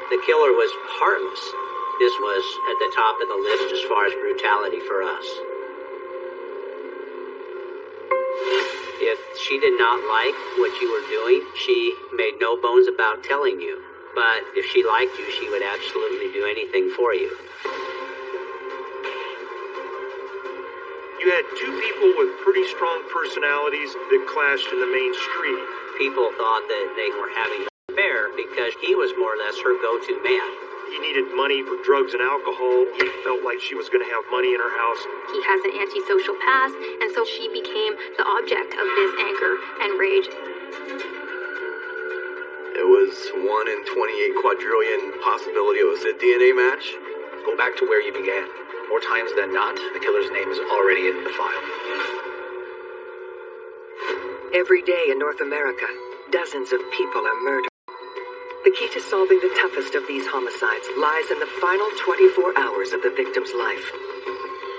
The killer was heartless. This was at the top of the list as far as brutality for us. If she did not like what you were doing, she made no bones about telling you. But if she liked you, she would absolutely do anything for you. You had two people with pretty strong personalities that clashed in the main street. People thought that they were having an affair because he was more or less her go-to man. He needed money for drugs and alcohol. He felt like she was going to have money in her house. He has an antisocial past, and so she became the object of his anger and rage. It was 1 in 28 quadrillion possibility it was a DNA match. Go back to where you began. More times than not, the killer's name is already in the file. Every day in North America, dozens of people are murdered. The key to solving the toughest of these homicides lies in the final 24 hours of the victim's life.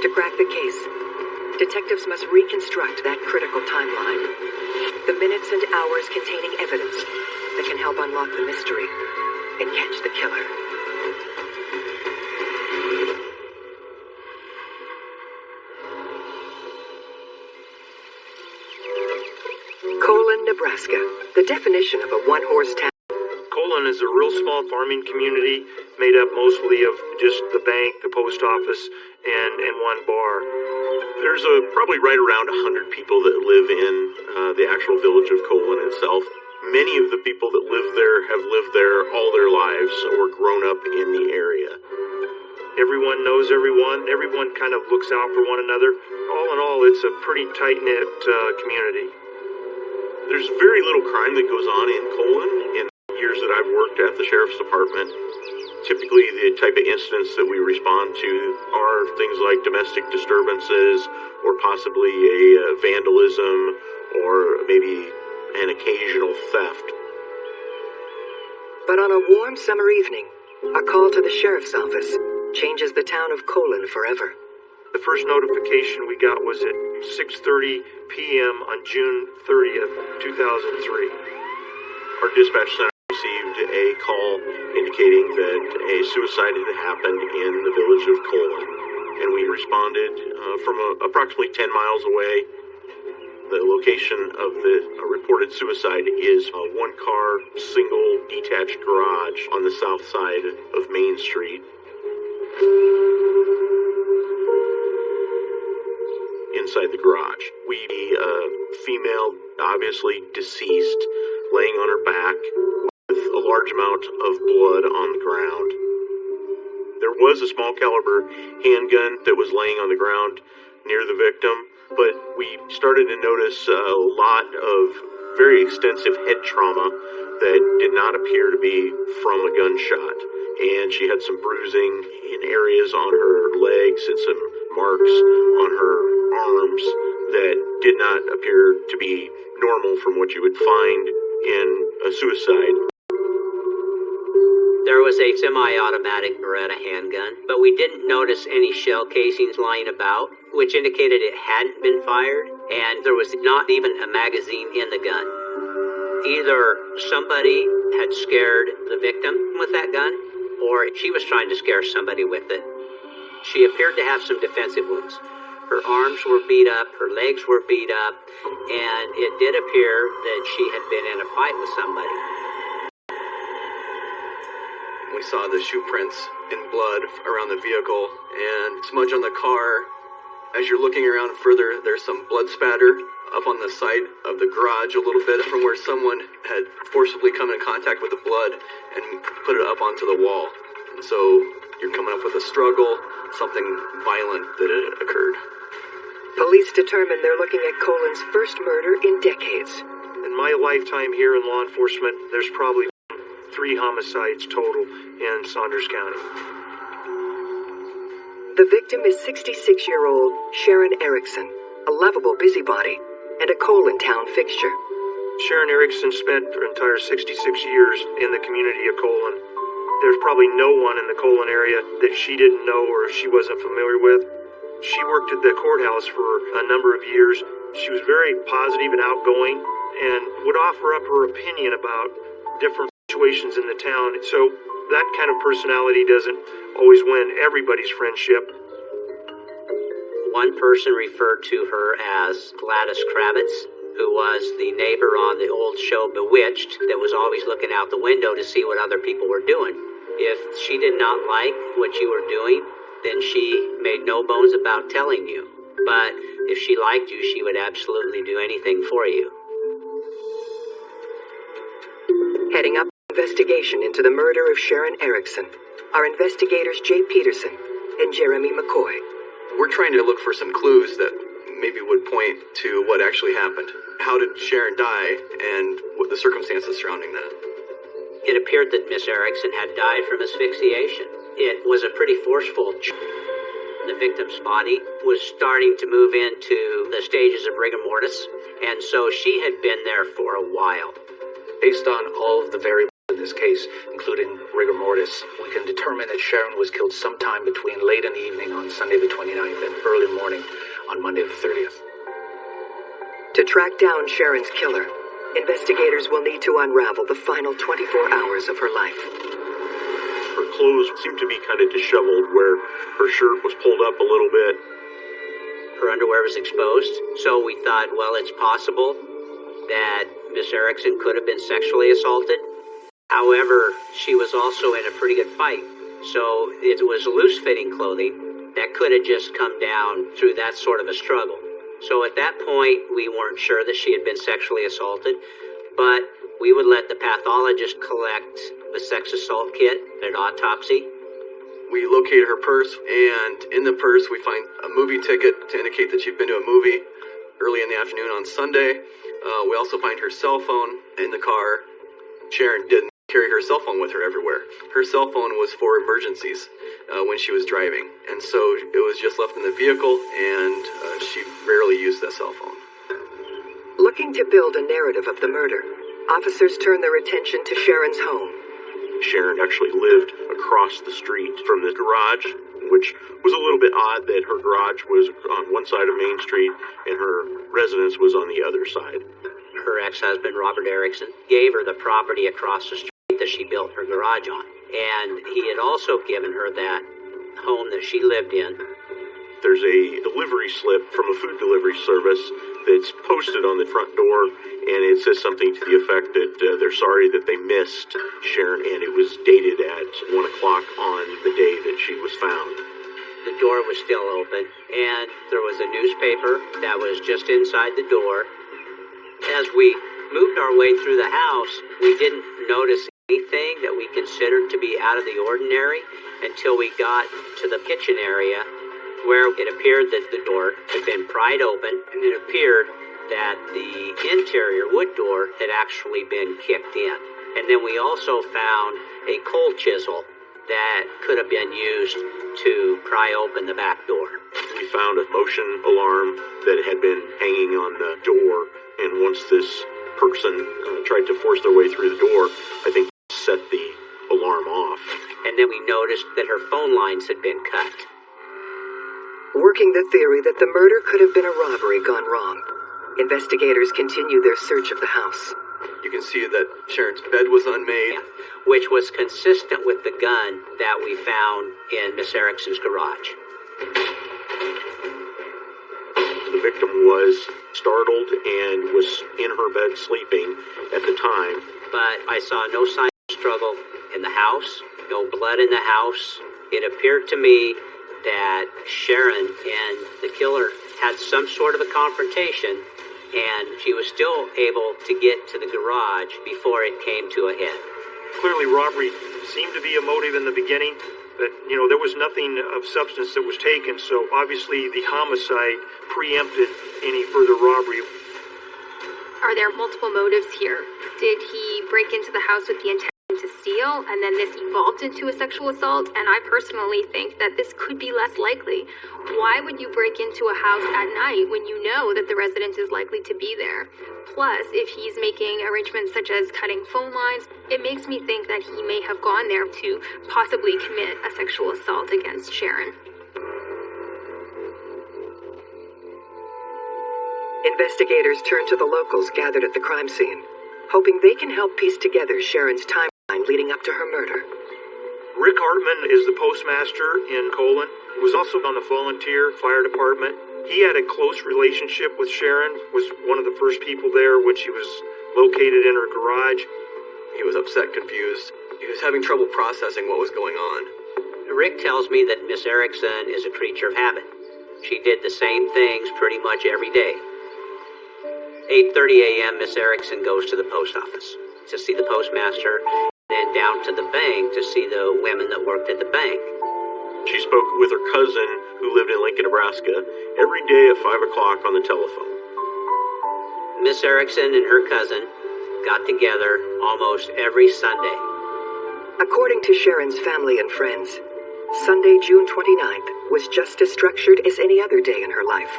To crack the case, detectives must reconstruct that critical timeline. The minutes and hours containing evidence that can help unlock the mystery and catch the killer. Colon, Nebraska, the definition of a one-horse town. Colon is a real small farming community made up mostly of just the bank, the post office, and one bar. There's probably right around 100 people that live in the actual village of Colon itself. Many of the people that live there have lived there all their lives or grown up in the area. Everyone knows everyone. Everyone kind of looks out for one another. All in all, it's a pretty tight-knit community. There's very little crime that goes on in Colon in the years that I've worked at the Sheriff's Department. Typically, the type of incidents that we respond to are things like domestic disturbances or possibly a vandalism or maybe an occasional theft. But on a warm summer evening, a call to the sheriff's office changes the town of Colon forever. The first notification we got was at 6:30 p.m. on June 30th, 2003. Our dispatch center received a call indicating that a suicide had happened in the village of Colon, and we responded from approximately 10 miles away. The location of the reported suicide is a one-car, single, detached garage on the south side of Main Street. Inside the garage, we see a female, obviously deceased, laying on her back with a large amount of blood on the ground. There was a small caliber handgun that was laying on the ground near the victim, but we started to notice a lot of very extensive head trauma that did not appear to be from a gunshot. And she had some bruising in areas on her legs and some marks on her arms that did not appear to be normal from what you would find in a suicide. There was a semi-automatic Beretta handgun, but we didn't notice any shell casings lying about, which indicated it hadn't been fired, and there was not even a magazine in the gun. Either somebody had scared the victim with that gun, or she was trying to scare somebody with it. She appeared to have some defensive wounds. Her arms were beat up, her legs were beat up, and it did appear that she had been in a fight with somebody. We saw the shoe prints in blood around the vehicle and smudge on the car. As you're looking around further, there's some blood spatter up on the side of the garage a little bit from where someone had forcibly come in contact with the blood and put it up onto the wall. And so you're coming up with a struggle, something violent that had occurred. Police determine they're looking at Colon's first murder in decades. In my lifetime here in law enforcement, there's probably 3 homicides total in Saunders County. The victim is 66-year-old Sharon Erickson, a lovable busybody and a Colon town fixture. Sharon Erickson spent her entire 66 years in the community of Colon. There's probably no one in the Colon area that she didn't know or she wasn't familiar with. She worked at the courthouse for a number of years. She was very positive and outgoing and would offer up her opinion about different situations in the town. So that kind of personality doesn't always win everybody's friendship. One person referred to her as Gladys Kravitz, who was the neighbor on the old show Bewitched that was always looking out the window to see what other people were doing. If she did not like what you were doing, then she made no bones about telling you. But if she liked you, she would absolutely do anything for you. Heading up investigation into the murder of Sharon Erickson are investigators Jay Peterson and Jeremy McCoy. We're trying to look for some clues that maybe would point to what actually happened. How did Sharon die, and what the circumstances surrounding that? It appeared that Miss Erickson had died from asphyxiation. It was a pretty forceful The victim's body was starting to move into the stages of rigor mortis, and so she had been there for a while. Based on all of the variables in this case, including rigor mortis, we can determine that Sharon was killed sometime between late in the evening on Sunday the 29th and early morning on Monday the 30th. To track down Sharon's killer, investigators will need to unravel the final 24 hours of her life. Her clothes seemed to be kind of disheveled, where her shirt was pulled up a little bit. Her underwear was exposed, so we thought, well, it's possible that Miss Erickson could have been sexually assaulted. However, she was also in a pretty good fight, so it was loose-fitting clothing that could have just come down through that sort of a struggle. So at that point, we weren't sure that she had been sexually assaulted, but we would let the pathologist collect the sex assault kit at autopsy. We located her purse, and in the purse we find a movie ticket to indicate that she'd been to a movie early in the afternoon on Sunday. We also find her cell phone in the car. Sharon didn't carry her cell phone with her everywhere. Her cell phone was for emergencies when she was driving, and so it was just left in the vehicle, and she rarely used that cell phone. Looking to build a narrative of the murder, officers turn their attention to Sharon's home. Sharon actually lived across the street from the garage, which was a little bit odd that her garage was on one side of Main Street and her residence was on the other side. Her ex-husband, Robert Erickson, gave her the property across the street that she built her garage on. And he had also given her that home that she lived in. There's a delivery slip from a food delivery service that's posted on the front door, and it says something to the effect that they're sorry that they missed Sharon, and it was dated at 1 o'clock on the day that she was found. The door was still open, and there was a newspaper that was just inside the door. As we moved our way through the house, we didn't notice anything that we considered to be out of the ordinary until we got to the kitchen area, where it appeared that the door had been pried open, and it appeared that the interior wood door had actually been kicked in. And then we also found a coal chisel that could have been used to pry open the back door. We found a motion alarm that had been hanging on the door, and once this person tried to force their way through the door, I think set the alarm off. And then we noticed that her phone lines had been cut. Working the theory that the murder could have been a robbery gone wrong, investigators continue their search of the house. You can see that Sharon's bed was unmade. Which was consistent with the gun that we found in Miss Erickson's garage. The victim was startled and was in her bed sleeping at the time. But I saw no sign of struggle in the house, no blood in the house. It appeared to me that Sharon and the killer had some sort of a confrontation, and she was still able to get to the garage before it came to a head. Clearly, robbery seemed to be a motive in the beginning, but, there was nothing of substance that was taken, so obviously the homicide preempted any further robbery. Are there multiple motives here? Did he break into the house with the intent to steal, and then this evolved into a sexual assault? And I personally think that this could be less likely. Why would you break into a house at night when you know that the resident is likely to be there? Plus, if he's making arrangements such as cutting phone lines, it makes me think that he may have gone there to possibly commit a sexual assault against Sharon. Investigators turn to the locals gathered at the crime scene, hoping they can help piece together Sharon's timeline leading up to her murder. Rick Hartman is the postmaster in Colon, was also on the volunteer fire department. He had a close relationship with Sharon, was one of the first people there when she was located in her garage. He was upset, confused. He was having trouble processing what was going on. Rick tells me that Miss Erickson is a creature of habit. She did the same things pretty much every day. 8:30 a.m., Miss Erickson goes to the post office to see the postmaster, then down to the bank to see the women that worked at the bank. She spoke with her cousin, who lived in Lincoln, Nebraska, every day at 5 o'clock on the telephone. Miss Erickson and her cousin got together almost every Sunday. According to Sharon's family and friends, Sunday, June 29th, was just as structured as any other day in her life.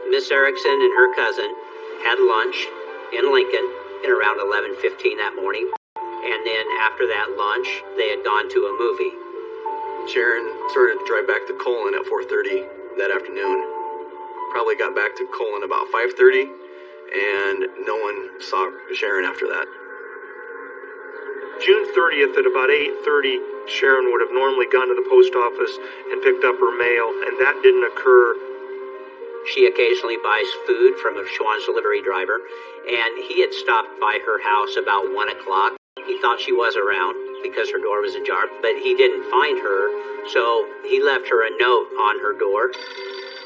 Miss Erickson and her cousin had lunch in Lincoln at around 11:15 that morning, and then after that lunch, they had gone to a movie. Sharon started to drive back to Colon at 4:30 that afternoon. Probably got back to Colon about 5:30, and no one saw Sharon after that. June 30th at about 8:30, Sharon would have normally gone to the post office and picked up her mail, and that didn't occur. She occasionally buys food from a Schwann's delivery driver, and he had stopped by her house about 1 o'clock. He thought she was around because her door was ajar, but he didn't find her, so he left her a note on her door.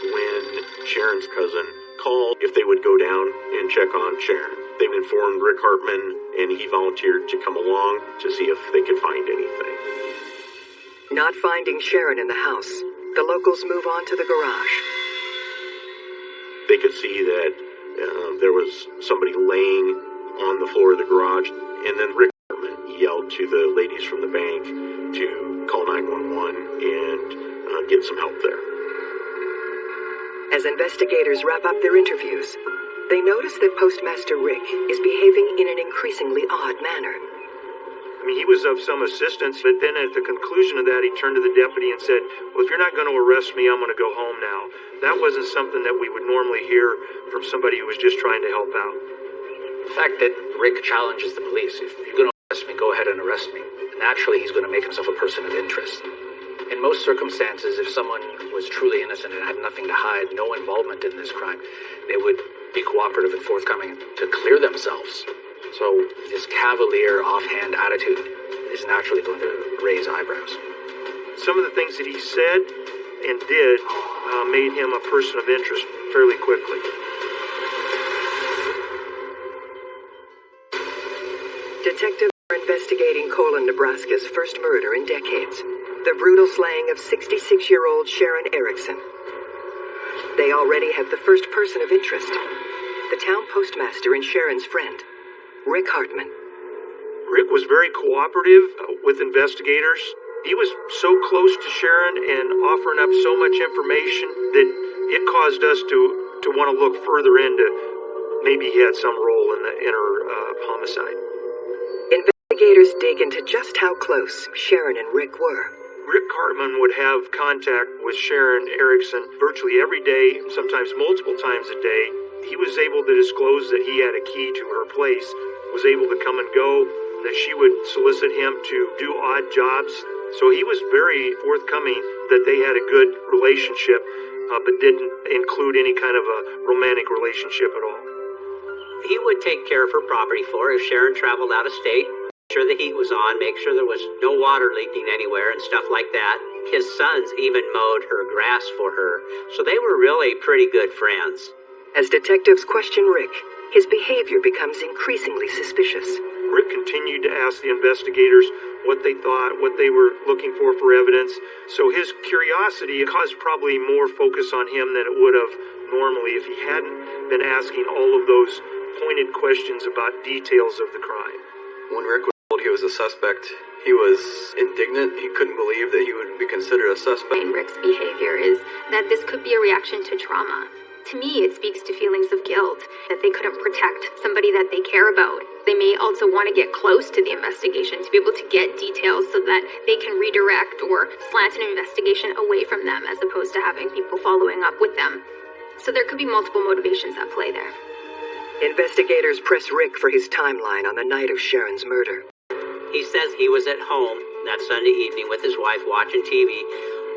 When Sharon's cousin called if they would go down and check on Sharon, they informed Rick Hartman, and he volunteered to come along to see if they could find anything. Not finding Sharon in the house, the locals move on to the garage. They could see that there was somebody laying on the floor of the garage, and then Rick Hartman yelled to the ladies from the bank to call 911 and get some help there. As investigators wrap up their interviews, they notice that Postmaster Rick is behaving in an increasingly odd manner. I mean, he was of some assistance, but then at the conclusion of that, he turned to the deputy and said, "Well, if you're not going to arrest me, I'm going to go home now." That wasn't something that we would normally hear from somebody who was just trying to help out. The fact that Rick challenges the police, if you're going to arrest me, go ahead and arrest me. Naturally, he's going to make himself a person of interest. In most circumstances, if someone was truly innocent and had nothing to hide, no involvement in this crime, they would be cooperative and forthcoming to clear themselves. So this cavalier, offhand attitude is naturally going to raise eyebrows. Some of the things that he said and did made him a person of interest fairly quickly. Detectives are investigating Colon, Nebraska's first murder in decades, the brutal slaying of 66-year-old Sharon Erickson. They already have the first person of interest, the town postmaster and Sharon's friend, Rick Hartman. Rick was very cooperative with investigators. He was so close to Sharon and offering up so much information that it caused us to want to look further into maybe he had some role in her homicide. Investigators dig into just how close Sharon and Rick were. Rick Hartman would have contact with Sharon Erickson virtually every day, sometimes multiple times a day. He was able to disclose that he had a key to her place, was able to come and go, that she would solicit him to do odd jobs. So he was very forthcoming that they had a good relationship, but didn't include any kind of a romantic relationship at all. He would take care of her property for her if Sharon traveled out of state, make sure the heat was on, make sure there was no water leaking anywhere and stuff like that. His sons even mowed her grass for her, so they were really pretty good friends. As detectives question Rick, his behavior becomes increasingly suspicious. Rick continued to ask the investigators what they thought, what they were looking for evidence. So his curiosity caused probably more focus on him than it would have normally if he hadn't been asking all of those pointed questions about details of the crime. When Rick was told he was a suspect, he was indignant. He couldn't believe that he would be considered a suspect. In Rick's behavior is that this could be a reaction to trauma. To me, it speaks to feelings of guilt, that they couldn't protect somebody that they care about. They may also want to get close to the investigation to be able to get details so that they can redirect or slant an investigation away from them as opposed to having people following up with them. So there could be multiple motivations at play there. Investigators press Rick for his timeline on the night of Sharon's murder. He says he was at home that Sunday evening with his wife watching TV.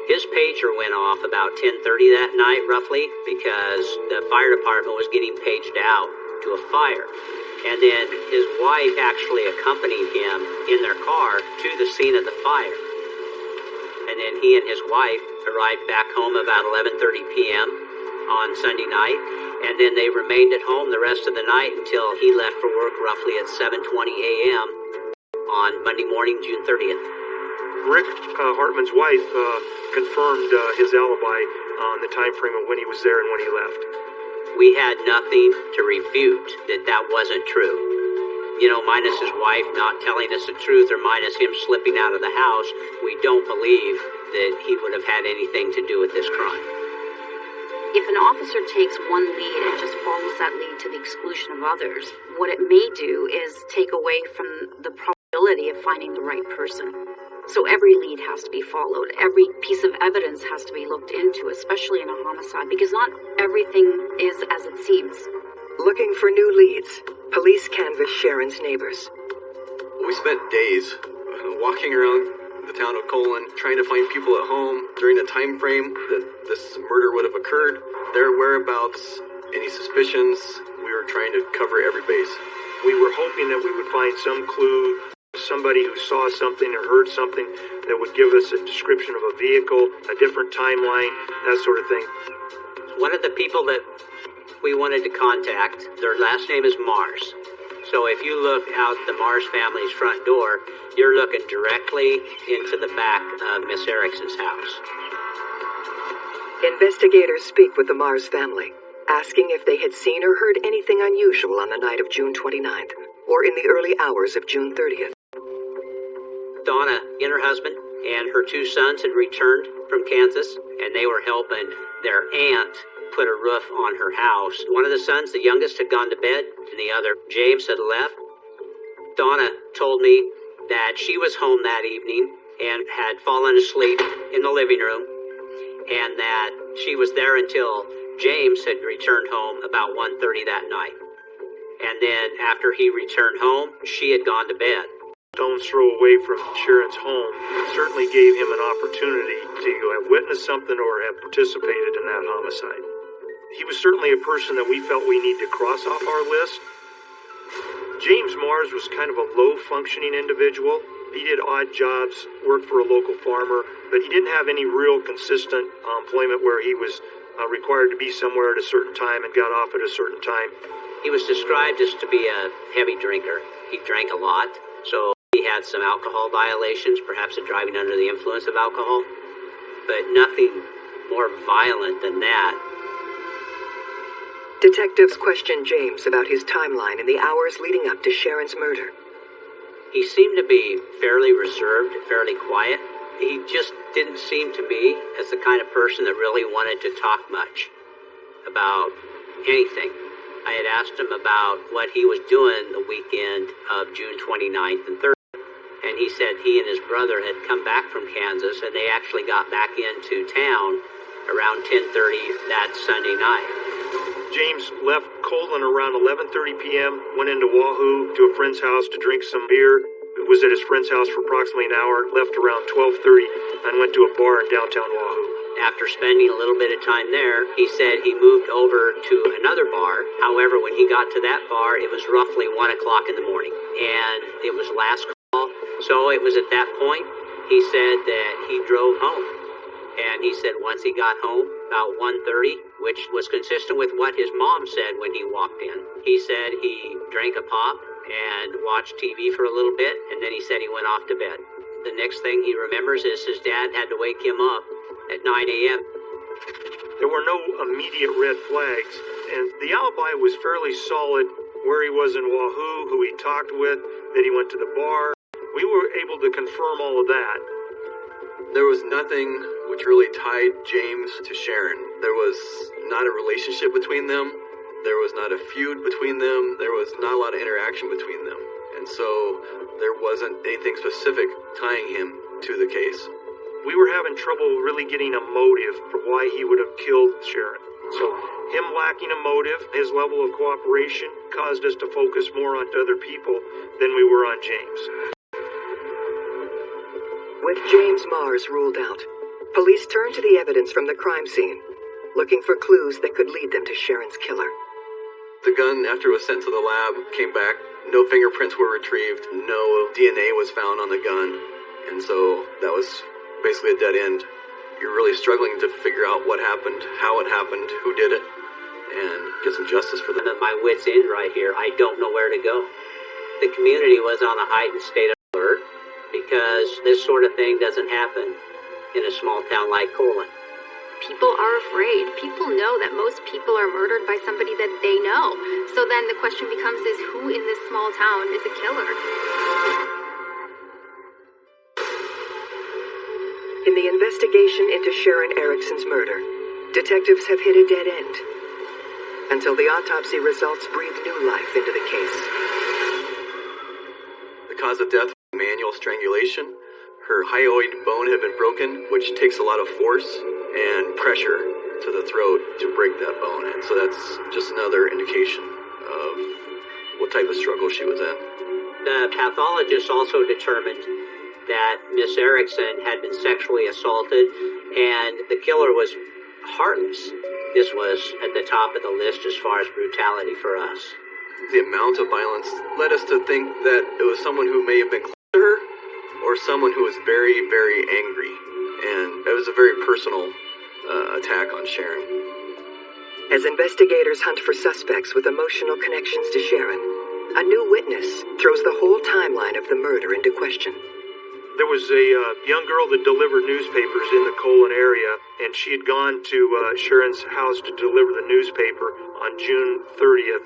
His pager went off about 10:30 that night, roughly, because the fire department was getting paged out to a fire. And then his wife actually accompanied him in their car to the scene of the fire. And then he and his wife arrived back home about 11:30 p.m. on Sunday night. And then they remained at home the rest of the night until he left for work roughly at 7:20 a.m. on Monday morning, June 30th. Rick Hartman's wife confirmed his alibi on the time frame of when he was there and when he left. We had nothing to refute that wasn't true. You know, minus his wife not telling us the truth or minus him slipping out of the house, we don't believe that he would have had anything to do with this crime. If an officer takes one lead and just follows that lead to the exclusion of others, what it may do is take away from the probability of finding the right person. So every lead has to be followed. Every piece of evidence has to be looked into, especially in a homicide, because not everything is as it seems. Looking for new leads, police canvass Sharon's neighbors. We spent days walking around the town of Colon trying to find people at home during the time frame that this murder would have occurred. Their whereabouts, any suspicions, we were trying to cover every base. We were hoping that we would find some clue, somebody who saw something or heard something that would give us a description of a vehicle, a different timeline, that sort of thing. One of the people that we wanted to contact, their last name is Mars. So if you look out the Mars family's front door, you're looking directly into the back of Miss Erickson's house. Investigators speak with the Mars family, asking if they had seen or heard anything unusual on the night of June 29th, or in the early hours of June 30th. Donna and her husband and her two sons had returned from Kansas, and they were helping their aunt put a roof on her house. One of the sons, the youngest, had gone to bed, and the other, James, had left. Donna told me that she was home that evening and had fallen asleep in the living room, and that she was there until James had returned home about 1:30 that night. And then after he returned home, she had gone to bed. Stone's throw away from Sharon's home certainly gave him an opportunity to have witnessed something or have participated in that homicide. He was certainly a person that we felt we need to cross off our list. James Mars was kind of a low-functioning individual. He did odd jobs, worked for a local farmer, but he didn't have any real consistent employment where he was required to be somewhere at a certain time and got off at a certain time. He was described as to be a heavy drinker. He drank a lot, so he had some alcohol violations, perhaps of driving under the influence of alcohol, but nothing more violent than that. Detectives questioned James about his timeline in the hours leading up to Sharon's murder. He seemed to be fairly reserved, fairly quiet. He just didn't seem to me as the kind of person that really wanted to talk much about anything. I had asked him about what he was doing the weekend of June 29th and 30th, and he said he and his brother had come back from Kansas, and they actually got back into town around 10:30 that Sunday night. James left Colon around 11:30 p.m., went into Wahoo to a friend's house to drink some beer. Was at his friend's house for approximately an hour, left around 12:30, and went to a bar in downtown Wahoo. After spending a little bit of time there, he said he moved over to another bar. However, when he got to that bar, it was roughly 1 o'clock in the morning, and it was last call. So it was at that point, he said that he drove home. And he said once he got home, about 1:30, which was consistent with what his mom said when he walked in, he said he drank a pop and watched TV for a little bit, and then he said he went off to bed. The next thing he remembers is his dad had to wake him up at 9 a.m. There were no immediate red flags, and the alibi was fairly solid where he was in Wahoo, who he talked with, that he went to the bar. We were able to confirm all of that. There was nothing which really tied James to Sharon. There was not a relationship between them. There was not a feud between them. There was not a lot of interaction between them. And so there wasn't anything specific tying him to the case. We were having trouble really getting a motive for why he would have killed Sharon. So him lacking a motive, his level of cooperation, caused us to focus more on other people than we were on James. With James Mars ruled out, police turned to the evidence from the crime scene, looking for clues that could lead them to Sharon's killer. The gun, after it was sent to the lab, came back. No fingerprints were retrieved. No DNA was found on the gun. And so that was basically a dead end. You're really struggling to figure out what happened, how it happened, who did it, and get some justice for them. I'm at my wit's end right here. I don't know where to go. The community was on a heightened state of alert because this sort of thing doesn't happen in a small town like Colon. People are afraid. People know that most people are murdered by somebody that they know. So then the question becomes is who in this small town is a killer? In the investigation into Sharon Erickson's murder, detectives have hit a dead end until the autopsy results breathe new life into the case. The cause of death was manual strangulation. Her hyoid bone had been broken, which takes a lot of force and pressure to the throat to break that bone. And so that's just another indication of what type of struggle she was in. The pathologist also determined that Miss Erickson had been sexually assaulted and the killer was heartless. This was at the top of the list as far as brutality for us. The amount of violence led us to think that it was someone who may have been close to her or someone who was very, very angry. And it was a very personal attack on Sharon. As investigators hunt for suspects with emotional connections to Sharon, a new witness throws the whole timeline of the murder into question. There was a young girl that delivered newspapers in the Colon area, and she had gone to Sharon's house to deliver the newspaper on June 30th.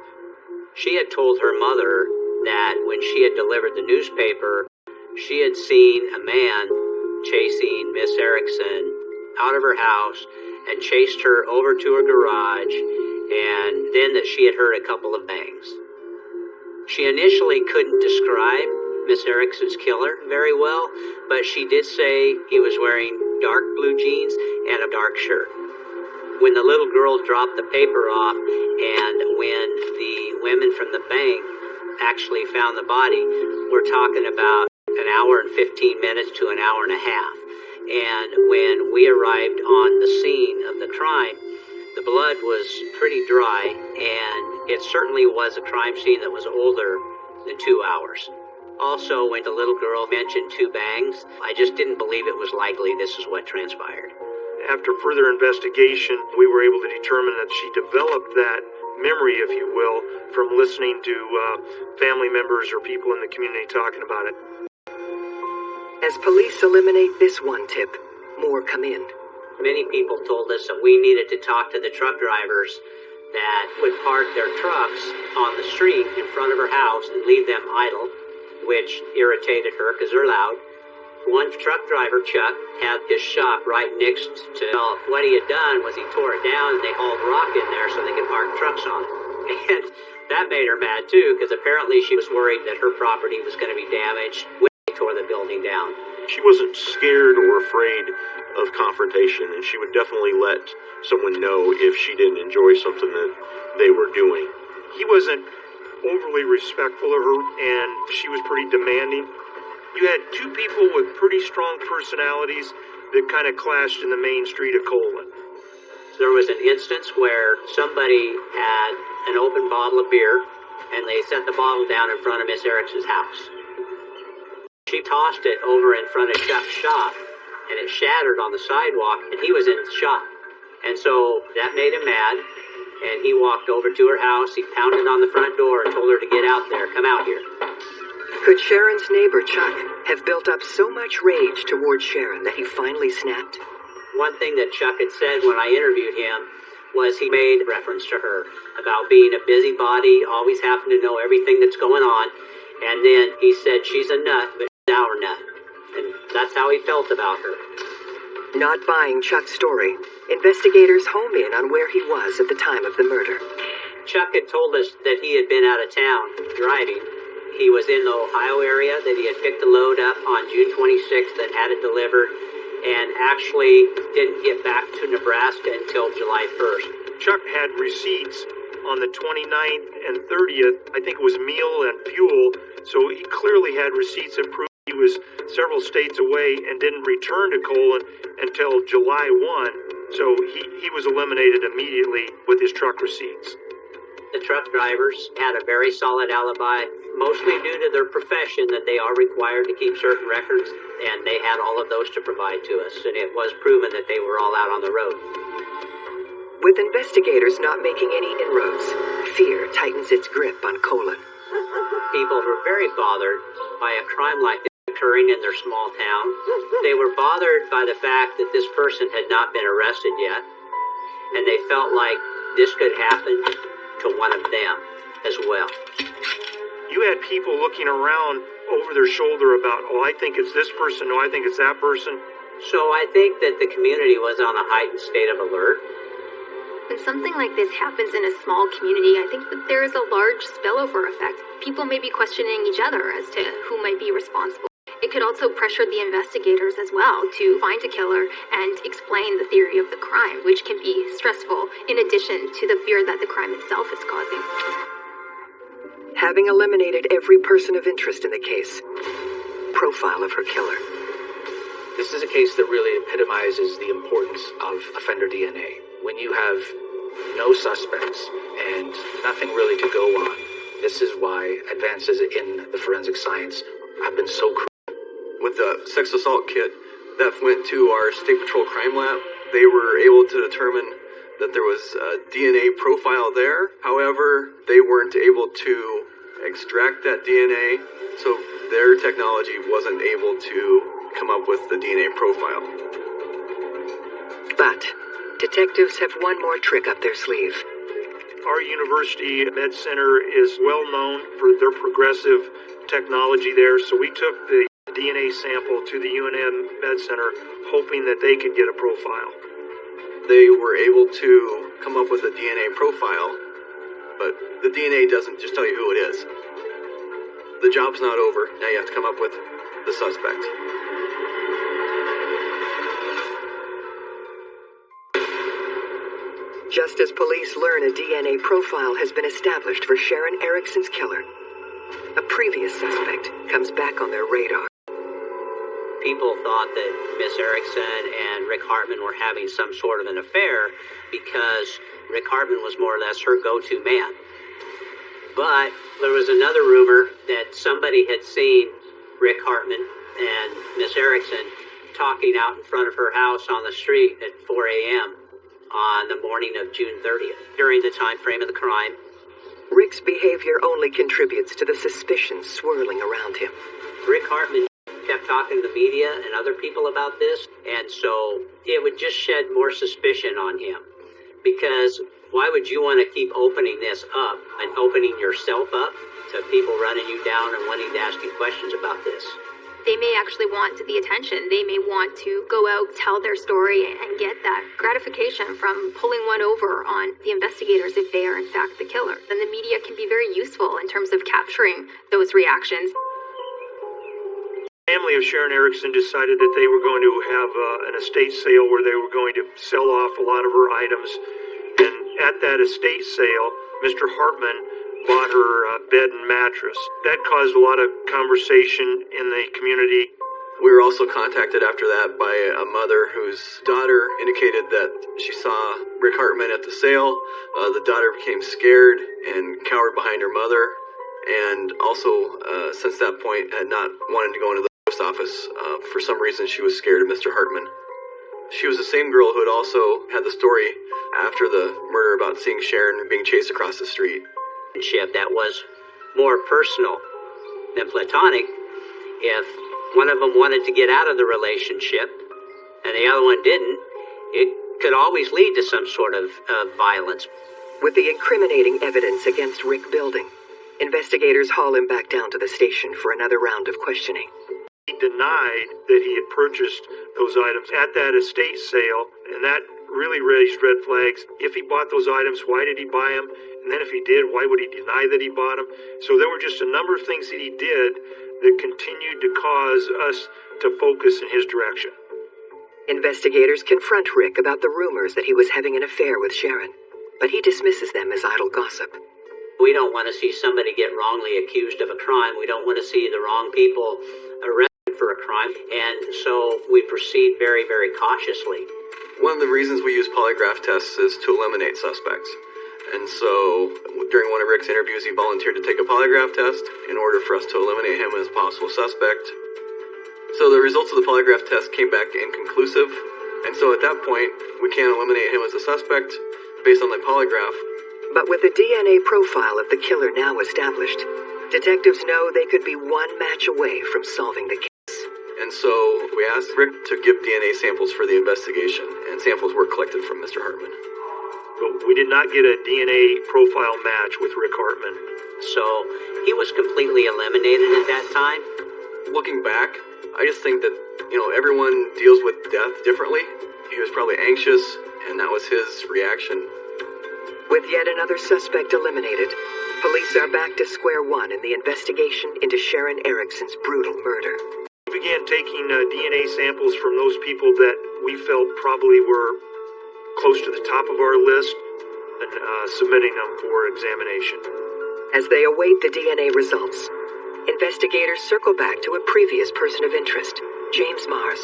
She had told her mother that when she had delivered the newspaper, she had seen a man chasing Miss Erickson out of her house and chased her over to her garage, and then that she had heard a couple of bangs. She initially couldn't describe Miss Erickson's killer very well, but she did say he was wearing dark blue jeans and a dark shirt. When the little girl dropped the paper off and when the women from the bank actually found the body, we're talking about an hour and 15 minutes to an hour and a half. And when we arrived on the scene of the crime, the blood was pretty dry, and it certainly was a crime scene that was older than 2 hours. Also, when the little girl mentioned 2 bangs, I just didn't believe it was likely this is what transpired. After further investigation, we were able to determine that she developed that memory, if you will, from listening to family members or people in the community talking about it. As police eliminate this one tip, more come in. Many people told us that we needed to talk to the truck drivers that would park their trucks on the street in front of her house and leave them idle, which irritated her because they're loud. One truck driver, Chuck, had his shop right next to what he had done was he tore it down and they hauled rock in there so they could park trucks on it. And that made her mad too, because apparently she was worried that her property was going to be damaged when they tore the building down. She wasn't scared or afraid of confrontation, and she would definitely let someone know if she didn't enjoy something that they were doing. He wasn't overly respectful of her, and she was pretty demanding. You had 2 people with pretty strong personalities that kind of clashed in the main street of Colon. There was an instance where somebody had an open bottle of beer, and they set the bottle down in front of Miss Erickson's house. She tossed it over in front of Chuck's shop, and it shattered on the sidewalk, and he was in the shop. And so that made him mad, and he walked over to her house, he pounded on the front door and told her to get out there, come out here. Could Sharon's neighbor, Chuck, have built up so much rage toward Sharon that he finally snapped? One thing that Chuck had said when I interviewed him was he made reference to her about being a busybody, always having to know everything that's going on, and then he said she's a nut, but our nut. And that's how he felt about her. Not buying Chuck's story, investigators home in on where he was at the time of the murder. Chuck had told us that he had been out of town driving. He was in the Ohio area, that he had picked a load up on June 26th that had it delivered, and actually didn't get back to Nebraska until July 1st. Chuck had receipts on the 29th and 30th. I think it was meal and fuel, so he clearly had receipts that proved He was several states away and didn't return to Colon until July 1, so he was eliminated immediately with his truck receipts. The truck drivers had a very solid alibi, mostly due to their profession that they are required to keep certain records, and they had all of those to provide to us, and it was proven that they were all out on the road. With investigators not making any inroads, fear tightens its grip on Colon. People were very bothered by a crime like this occurring in their small town. They were bothered by the fact that this person had not been arrested yet, and they felt like this could happen to one of them as well. You had people looking around over their shoulder about, oh, I think it's this person, no, I think it's that person. So I think that the community was on a heightened state of alert. When something like this happens in a small community, I think that there is a large spillover effect. People may be questioning each other as to who might be responsible. It could also pressure the investigators as well to find a killer and explain the theory of the crime, which can be stressful in addition to the fear that the crime itself is causing. Having eliminated every person of interest in the case, profile of her killer. This is a case that really epitomizes the importance of offender DNA. When you have no suspects and nothing really to go on, this is why advances in the forensic science have been so crucial. With the sex assault kit that went to our State Patrol crime lab, they were able to determine that there was a DNA profile there. However, they weren't able to extract that DNA, so their technology wasn't able to come up with the DNA profile. But detectives have one more trick up their sleeve. Our University Med Center is well known for their progressive technology there, so we took the DNA sample to the UNM Med Center, hoping that they could get a profile. They were able to come up with a DNA profile, but the DNA doesn't just tell you who it is. The job's not over. Now you have to come up with the suspect. Just as police learn a DNA profile has been established for Sharon Erickson's killer, a previous suspect comes back on their radar. People thought that Miss Erickson and Rick Hartman were having some sort of an affair because Rick Hartman was more or less her go-to man. But there was another rumor that somebody had seen Rick Hartman and Miss Erickson talking out in front of her house on the street at 4 a.m. on the morning of June 30th, during the time frame of the crime. Rick's behavior only contributes to the suspicion swirling around him. Rick Hartman kept talking to the media and other people about this, and so it would just shed more suspicion on him. Because why would you want to keep opening this up and opening yourself up to people running you down and wanting to ask you questions about this? They may actually want the attention. They may want to go out, tell their story, and get that gratification from pulling one over on the investigators if they are in fact the killer. Then the media can be very useful in terms of capturing those reactions. The family of Sharon Erickson decided that they were going to have an estate sale where they were going to sell off a lot of her items. And at that estate sale, Mr. Hartman bought her bed and mattress. That caused a lot of conversation in the community. We were also contacted after that by a mother whose daughter indicated that she saw Rick Hartman at the sale. The daughter became scared and cowered behind her mother, and also, since that point, had not wanted to go into the post office. For some reason, she was scared of Mr. Hartman. She was the same girl who had also had the story after the murder about seeing Sharon being chased across the street. That was more personal than platonic. If one of them wanted to get out of the relationship and the other one didn't, it could always lead to some sort of violence. With the incriminating evidence against Rick building, investigators haul him back down to the station for another round of questioning. He denied that he had purchased those items at that estate sale, and that really raised red flags. If he bought those items, why did he buy them? And then if he did, why would he deny that he bought them? So there were just a number of things that he did that continued to cause us to focus in his direction. Investigators confront Rick about the rumors that he was having an affair with Sharon, but he dismisses them as idle gossip. We don't want to see somebody get wrongly accused of a crime. We don't want to see the wrong people arrested crime, and so we proceed very, very cautiously. One of the reasons we use polygraph tests is to eliminate suspects. And so, during one of Rick's interviews, he volunteered to take a polygraph test in order for us to eliminate him as a possible suspect. So the results of the polygraph test came back inconclusive, and so at that point, we can't eliminate him as a suspect based on the polygraph. But with the DNA profile of the killer now established, detectives know they could be one match away from solving the case. And so we asked Rick to give DNA samples for the investigation, and samples were collected from Mr. Hartman. But we did not get a DNA profile match with Rick Hartman. So he was completely eliminated at that time. Looking back, I just think that, everyone deals with death differently. He was probably anxious, and that was his reaction. With yet another suspect eliminated, police are back to square one in the investigation into Sharon Erickson's brutal murder. We began taking DNA samples from those people that we felt probably were close to the top of our list and submitting them for examination. As they await the DNA results, investigators circle back to a previous person of interest, James Mars.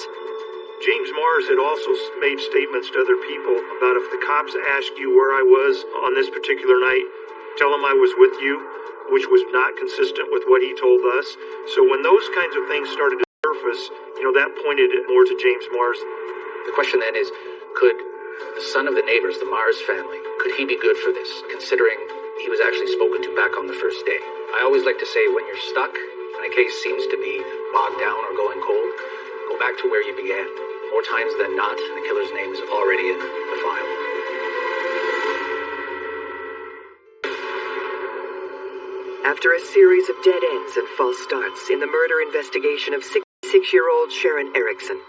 James Mars had also made statements to other people about if the cops asked you where I was on this particular night, tell them I was with you, which was not consistent with what he told us. So when those kinds of things started to surface, that pointed it more to James Mars. The question then is, could the son of the neighbors, the Mars family, could he be good for this, considering he was actually spoken to back on the first day? I always like to say, when you're stuck, and a case seems to be bogged down or going cold, go back to where you began. More times than not, the killer's name is already in the file. After a series of dead ends and false starts in the murder investigation of 66-year-old Sharon Erickson,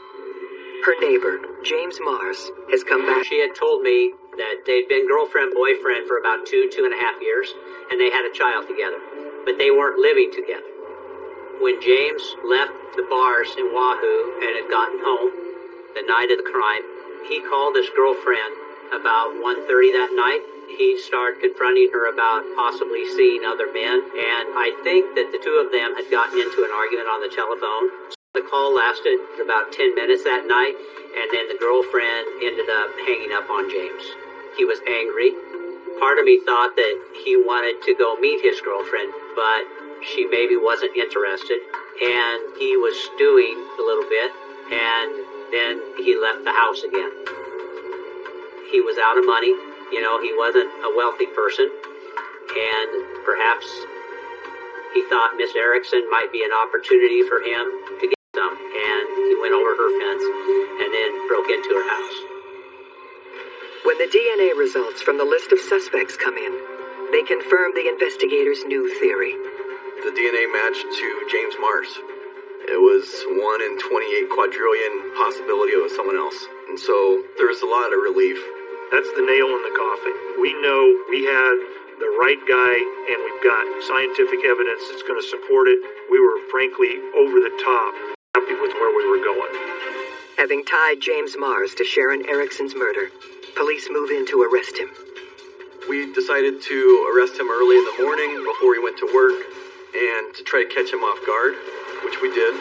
her neighbor, James Mars, has come back. She had told me that they'd been girlfriend-boyfriend for about 2.5 years, and they had a child together. But they weren't living together. When James left the bars in Wahoo and had gotten home the night of the crime, he called his girlfriend about 1:30 that night. He started confronting her about possibly seeing other men, and I think that the two of them had gotten into an argument on the telephone. The call lasted about 10 minutes that night, and then the girlfriend ended up hanging up on James. He was angry. Part of me thought that he wanted to go meet his girlfriend, but she maybe wasn't interested, and he was stewing a little bit, and then he left the house again. He was out of money. He wasn't a wealthy person, and perhaps he thought Miss Erickson might be an opportunity for him to get some, and he went over her fence and then broke into her house. When the DNA results from the list of suspects come in, they confirm the investigators' new theory. The DNA matched to James Mars. It was 1 in 28 quadrillion possibility of someone else. And so there was a lot of relief. That's the nail in the coffin. We know we had the right guy, and we've got scientific evidence that's going to support it. We were, frankly, over the top happy with where we were going. Having tied James Mars to Sharon Erickson's murder, police move in to arrest him. We decided to arrest him early in the morning before he went to work and to try to catch him off guard, which we did.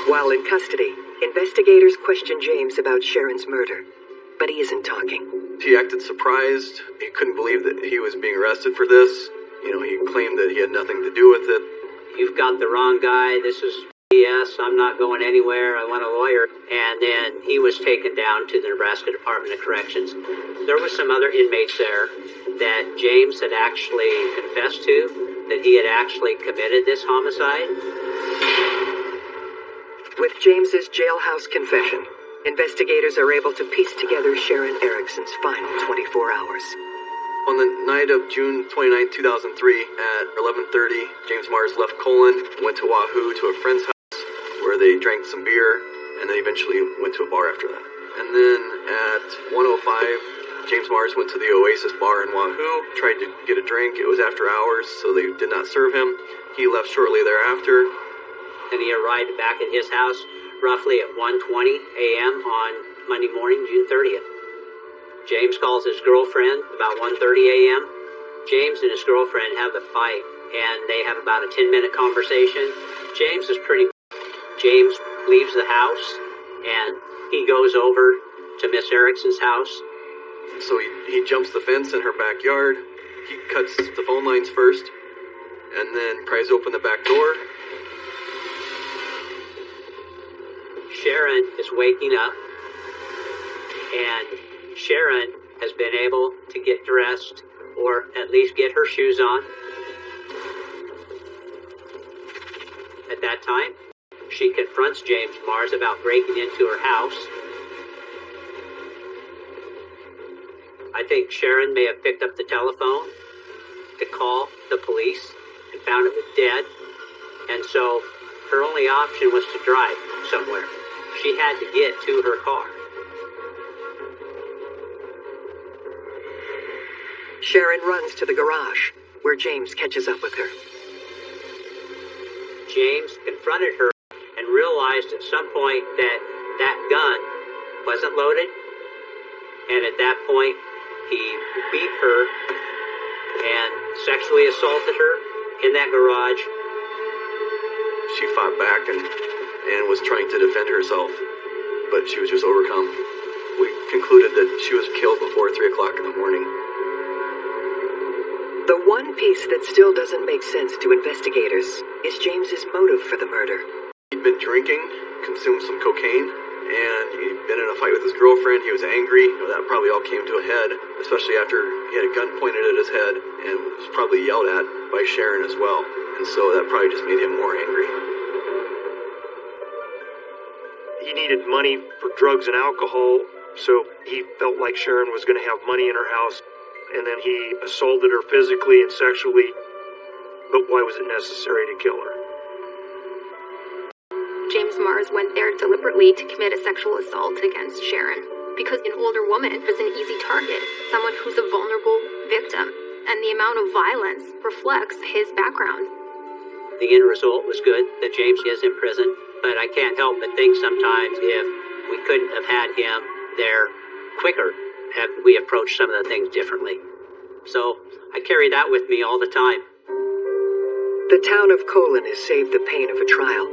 While in custody, investigators question James about Sharon's murder, but he isn't talking. He acted surprised. He couldn't believe that he was being arrested for this. He claimed that he had nothing to do with it. You've got the wrong guy. This is BS. I'm not going anywhere. I want a lawyer. And then he was taken down to the Nebraska Department of Corrections. There were some other inmates there that James had actually confessed to, that he had actually committed this homicide. With James's jailhouse confession, investigators are able to piece together Sharon Erickson's final 24 hours. On the night of June 29, 2003, at 11:30, James Mars left Colon, went to Wahoo to a friend's house where they drank some beer, and then eventually went to a bar after that. And then at 1:05, James Mars went to the Oasis bar in Wahoo, tried to get a drink. It was after hours, so they did not serve him. He left shortly thereafter. And he arrived back at his house roughly at 1:20 a.m. on Monday morning, June 30th. James calls his girlfriend about 1:30 a.m. James and his girlfriend have a fight, and they have about a 10-minute conversation. James is pretty... James leaves the house, and he goes over to Miss Erickson's house. So he jumps the fence in her backyard. He cuts the phone lines first, and then pries open the back door. Sharon is waking up, and Sharon has been able to get dressed, or at least get her shoes on. At that time, she confronts James Mars about breaking into her house. I think Sharon may have picked up the telephone to call the police and found it was dead, and so her only option was to drive somewhere. She had to get to her car. Sharon runs to the garage, where James catches up with her. James confronted her and realized at some point that that gun wasn't loaded, and at that point he beat her and sexually assaulted her in that garage. She fought back and was trying to defend herself, but she was just overcome. We concluded that she was killed before 3 o'clock in the morning. The one piece that still doesn't make sense to investigators is James's motive for the murder. He'd been drinking, consumed some cocaine, and he'd been in a fight with his girlfriend. He was angry. That probably all came to a head, especially after he had a gun pointed at his head and was probably yelled at by Sharon as well. And so that probably just made him more angry. He needed money for drugs and alcohol, so he felt like Sharon was going to have money in her house, and then he assaulted her physically and sexually. But why was it necessary to kill her? James Mars went there deliberately to commit a sexual assault against Sharon because an older woman is an easy target, someone who's a vulnerable victim, and the amount of violence reflects his background. The end result was good, that James is in prison, but I can't help but think sometimes if we couldn't have had him there quicker, have we approached some of the things differently. So I carry that with me all the time. The town of Colon has saved the pain of a trial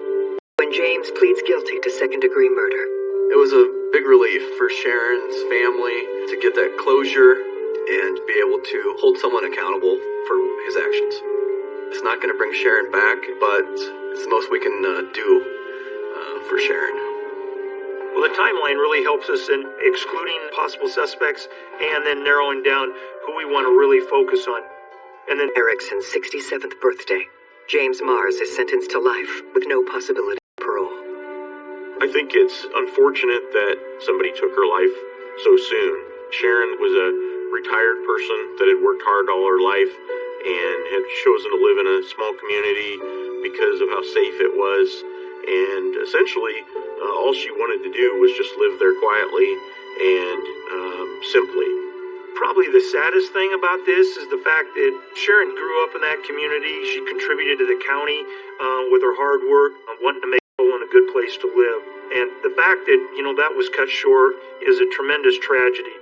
when James pleads guilty to second-degree murder. It was a big relief for Sharon's family to get that closure and be able to hold someone accountable for his actions. It's not going to bring Sharon back, but it's the most we can do for Sharon. Well, the timeline really helps us in excluding possible suspects and then narrowing down who we want to really focus on. And then Erickson's 67th birthday. James Mars is sentenced to life with no possibility of parole. I think it's unfortunate that somebody took her life so soon. Sharon was a retired person that had worked hard all her life and had chosen to live in a small community because of how safe it was. And essentially, all she wanted to do was just live there quietly and simply. probably the saddest thing about this is the fact that Sharon grew up in that community. She contributed to the county with her hard work, wanting to make Poland a good place to live. And the fact that, that was cut short is a tremendous tragedy.